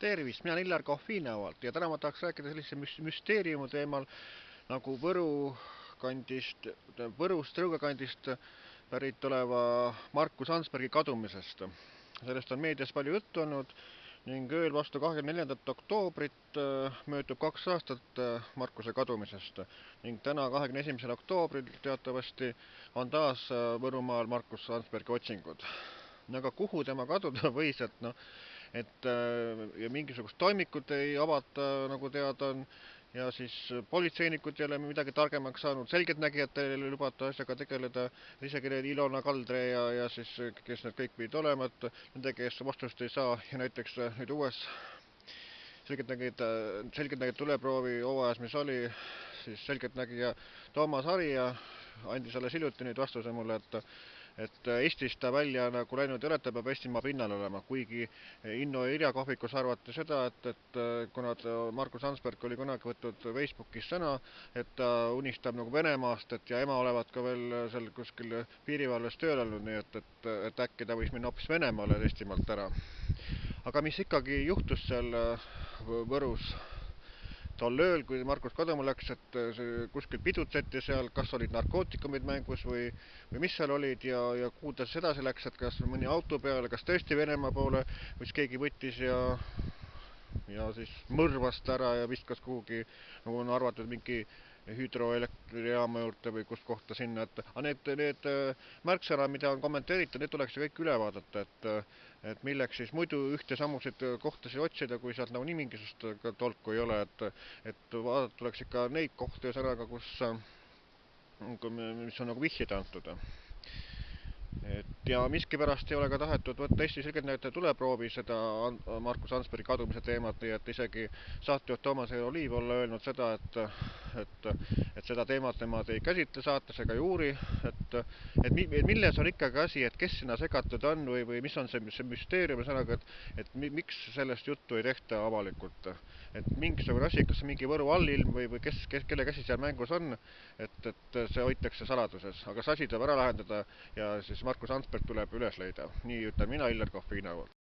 Tervist, mina olen Illar Kohvinevalt ja täna ma tahaks rääkida sellise müsteeriumi teemal nagu Võrust Rõuge kandist pärit oleva Markus Ansbergi kadumisest. Sellest on meedias palju juttu olnud ning ööl vastu 24. oktoobrit möödub 2 aastat Markuse kadumisest ning täna 21. oktoobril teatavasti on taas Võrumaal Markus Ansbergi otsingud. Aga kuhu tema kaduda võis, et ja mingisugust toimikut ei avata, nagu teada on, ja siis politseinikud ei ole midagi targemaks saanud, selgeltnägijatel ei lubata asjaga tegeleda, isegi need Ilona Kaldre ja siis, kes need kõik pidid olema, et nende käest vastust ei saa ja näiteks nüüd uues selgeltnägijate tuleproovi hooajas, mis oli, siis selgeltnägija Toomas Harija andis alles hiljuti nüüd vastuse mulle, et Eestist ta välja nagu läinud ei ole, ta peab Eestimaa pinnal olema, kuigi Inno ja Irja kohvikus arvati seda, et kuna Markus Ansberg oli kunagi võtnud Facebookis sõna, et ta unistab nagu Venemaast, ja ema olevat ka veel seal kuskil piirivalves tööl olnud, nii et äkki ta võis minna hoopis Venemaale Eestimaalt ära. Aga mis ikkagi juhtus seal Võrus tol ööl, kui Markus kaduma läks, et kuskil pidutseti seal, kas olid narkootikumid mängus või mis seal olid ja kuhu ta siis edasi läks, et kas mõni auto peale, kas tõesti Venemaa poole, või keegi võttis ja siis mõrvas ta ära ja viskas kuhugi, nagu on arvatud, mingi hüdroelektrijaama juurde või kust kohta sinna, et need märksõnad, mida on kommenteeritud, need tuleks kõik üle vaadata, et milleks siis muidu ühte samuseid kohtasid otsida, kui sealt nagu nii mingisugust tolku ei ole, et vaadata tuleks ikka neid kohti ühesõnaga, mis on nagu vihjeid antud. Ja miskipärast ei ole ka tahetud võtta Eesti selgeltnägijate tuleproovi seda Markus Ansbergi kadumise teemat, nii et isegi saatejuht Toomas Oliiv olla öelnud seda, et seda teemat nemad ei käsitle saates ega ei uuri, et milles on ikkagi asi, et kes sinna segatud on või mis on see müsteerium, et miks sellest juttu ei tehta avalikult, et mingisugune asi, kas mingi Võru allilm või kelle käsi seal mängus on, et see hoitakse saladuses, aga see asi tuleb ära lahendada ja siis Markus Ansberg tuleb üles leida. Nii ütlen mina, Illar Kohvinevalt.